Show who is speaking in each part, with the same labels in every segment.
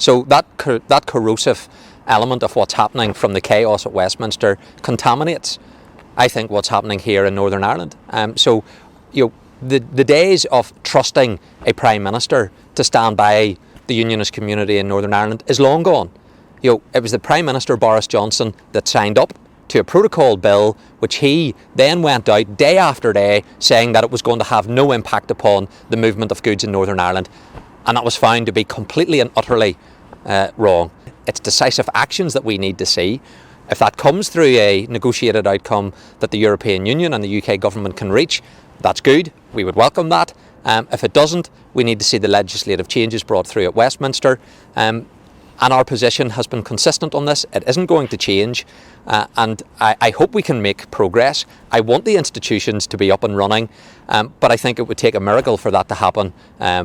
Speaker 1: So that corrosive element of what's happening from the chaos at Westminster contaminates, I think, what's happening here in Northern Ireland. So, the days of trusting a Prime Minister to stand by the Unionist community in Northern Ireland is long gone. It was the Prime Minister Boris Johnson that signed up to a protocol bill which he then went out day after day saying that it was going to have no impact upon the movement of goods in Northern Ireland, and that was found to be completely and utterly wrong. It's decisive actions that we need to see. If that comes through a negotiated outcome that the European Union and the UK government can reach, that's good. We would welcome that. If it doesn't, we need to see the legislative changes brought through at Westminster. And our position has been consistent on this. It isn't going to change, and I hope we can make progress. I want the institutions to be up and running, but I think it would take a miracle for that to happen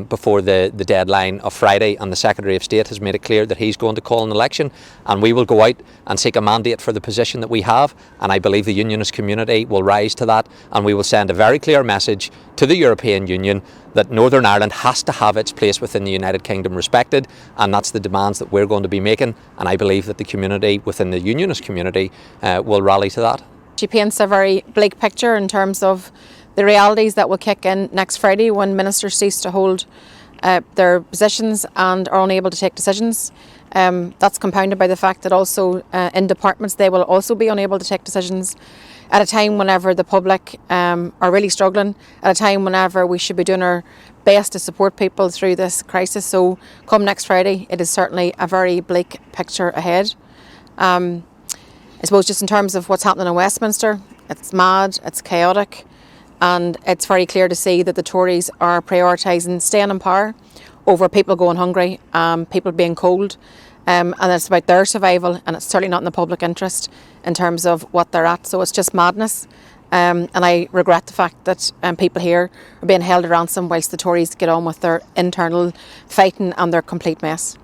Speaker 1: before the deadline of Friday, and the Secretary of State has made it clear that he's going to call an election, and we will go out and seek a mandate for the position that we have, and I believe the Unionist community will rise to that, and we will send a very clear message to the European Union that Northern Ireland has to have its place within the United Kingdom respected, and that's the demands that we're going to be making, and I believe that the community within the Unionist community will rally to that.
Speaker 2: She paints a very bleak picture in terms of the realities that will kick in next Friday when ministers cease to hold their positions and are unable to take decisions. That's compounded by the fact that also in departments they will also be unable to take decisions at a time whenever the public are really struggling, at a time whenever we should be doing our best to support people through this crisis. So come next Friday, it is certainly a very bleak picture ahead. I suppose just in terms of what's happening in Westminster, it's mad, it's chaotic, and it's very clear to see that the Tories are prioritising staying in power over people going hungry, people being cold, and it's about their survival, and it's certainly not in the public interest in terms of what they're at. So it's just madness, and I regret the fact that people here are being held at ransom whilst the Tories get on with their internal fighting and their complete mess.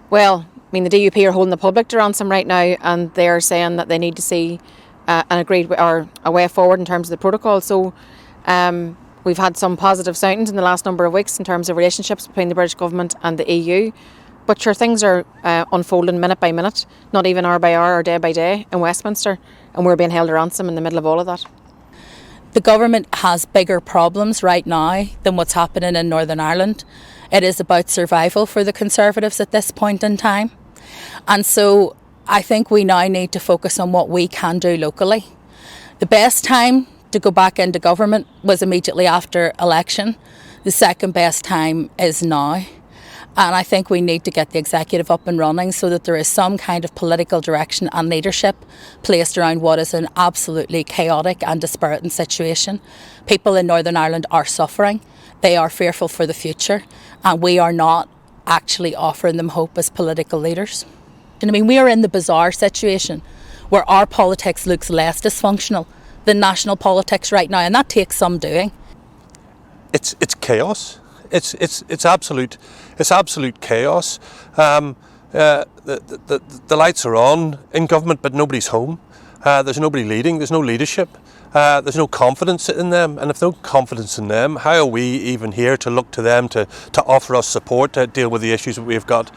Speaker 2: Well, I mean, the DUP are holding the public to ransom right now, and they're saying that they need to see an agreed or a way forward in terms of the protocol. So we've had some positive soundings in the last number of weeks in terms of relationships between the British government and the EU. But sure, things are unfolding minute by minute, not even hour by hour or day by day in Westminster, and we're being held to ransom in the middle of all of that.
Speaker 3: The government has bigger problems right now than what's happening in Northern Ireland. It is about survival for the Conservatives at this point in time. And so I think we now need to focus on what we can do locally. The best time to go back into government was immediately after election. The second best time is now. And I think we need to get the executive up and running so that there is some kind of political direction and leadership placed around what is an absolutely chaotic and dispiriting situation. People in Northern Ireland are suffering. They are fearful for the future, and we are not actually offering them hope as political leaders. I mean, we are in the bizarre situation where our politics looks less dysfunctional than national politics right now, and that takes some doing.
Speaker 4: It's chaos. It's absolute chaos. The lights are on in government, but nobody's home. There's nobody leading. There's no leadership. There's no confidence in them, and if no confidence in them, how are we even here to look to them to offer us support to deal with the issues that we've got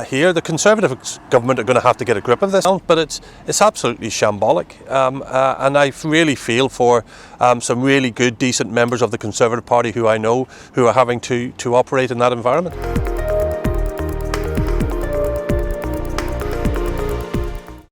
Speaker 4: here? The Conservative government are going to have to get a grip of this, but it's absolutely shambolic, and I really feel for some really good, decent members of the Conservative Party who I know who are having to operate in that environment.